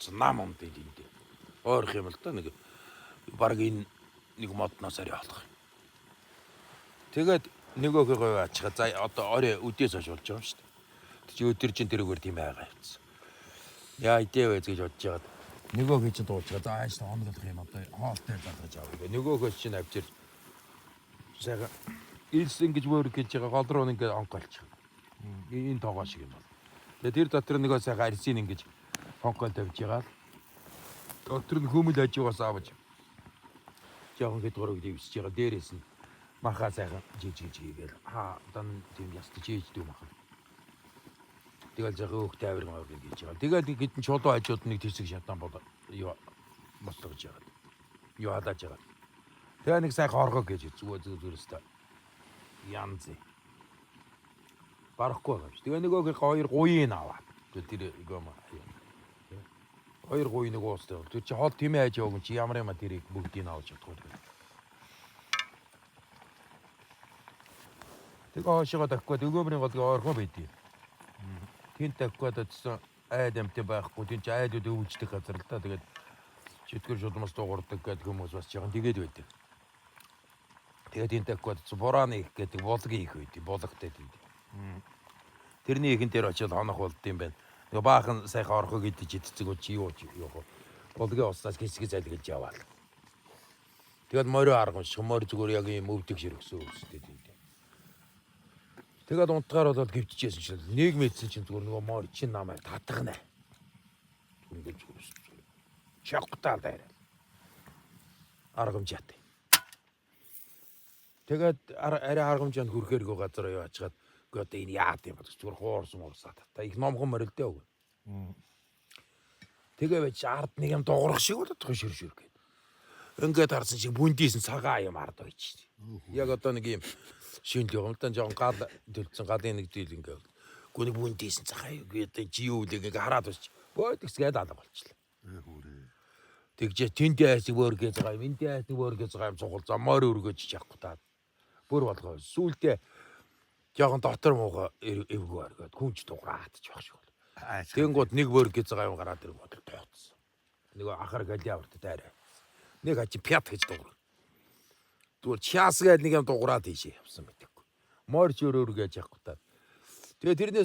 явцсан нам юм дээ энд. Ойрох юм л да нэг баг энэ нэг модноос арай олох. Тэгээд нөгөөхөө ачгаа за одоо орой өдөөс хойш болж байгаа юм шүү дээ. Чи өдөр чин тэрүүгээр тийм байгаа явцсан. Яа идээвэ гэж бодож байгаад нөгөөхөө чи дуулж байгаа. За ааш хоногдох юм одоо хоолтой заргаж аваа. Нөгөөхөө чи авчир сайхан илс ингэж вөр гэж байгаа гол руу ингэ онголж байгаа. Энэ тоогоо шиг юм бол. Тэгээд тэр дотор нөгөө сайхан арсийн ингэж хонкол тавьж байгаа. Дотор нь хүмүл ажигаас авч жоохон гэдгөрөг дэвсэж байгаа. Дээрээс нь маха сайхан жижиг гээл дан тийм ястаж ээж дүү маха. Тэгэл жага өөх тайвар маяг гэж байгаа. Тэгээд хэдэн чулуу хажууд нэг тэсэг шатан бол юу бослогож байгаа. Юу хадаж байгаа. Тэгээ нэг сайхан оргоо гэж зүгөөстэй янз. Барахгүй байгаа. Тэгээ нөгөө хоёр гуйн аваад. Тэр юм аа. Хоёр гуйн нэг уустай. Тэр чи хоол тэмээ хаж яваг чи ямар юм а тэрийг бүгдийг авч чадахгүй. Тэгээ хоошоо тавихгүй өгөөмрийн голгийн оргоо байдгийг. Тэнт тавихгүй дэтсэн айд амт байхгүй. Тэн чи айдууд өвчдөг газар л та. Тэгээд читгэр шулмас дуурдаг гэдэг хүмүүс бас жоохон тэгээд байдаг. Тэгээд тэнт тавихгүй дэтсэн бурааны их гэдэг булгийн их байдаг. Булгатай тийм. Тэрний ихэн дээр очиод хонох болд юм байна. Нөгөө баахан сайхан орхоо гэдэж идцэг чи юу булгийн уснаас хэсэг зайлгаж яваал. Тэгээд морио аргамш морь зүгээр яг юм өвдөг ширхсэн үстэй тийм. Тэгээд унтгаар болоод гівчижсэн чинь нэг мэдсэн чинь зүгээр нөгөө морь чин намайг татгана. Ингэж үстэй. Шахтаа дайраа. Аргамжаатай. Тэгээд арай аргамжаанд хүрхээргүй газар юу ачаад одоо энэ яад юм бол зүгээр хуурсан уурсаад та их номхон морилдээ өг. Тэгээ байж ард нэг юм дуурах шиг болоод шүр гээд. Ингээд харсан шиг бүндийсэн цагаан юм ард байж. Яг одоо нэг юм шинэл юм да жоохон гал дэлцэн галын нэг дийл ингээд. Гүний бүндийсэн цагаан юу гэдэг чи юу л ингээ хараад бач. Бөөдгсгээд алга болчихлоо. Тэгж тэндээ айсыг өөргөөж байгаа юм. Эндээ айсыг өөргөөж байгаа юм цугал замаар өргөж чадахгүй та. Бүр болгоо. Сүүлдээ жоохон дотор мууга эвгүй оргоод хүнч дуграадчих байх шиг бол. Тэнгууд нэг бөр гэж байгаа юм гараад ирэх бодол тооцсон. Нөгөө ахар галиаварт дайраа. Нэг ачи пят гэж дуурай. Зүгээр чаасгаад нэг юм дуграад ийшээ явсан мэдэхгүй. Морч өрөөргөөж явахгүй та. Тэгээ тэрнээс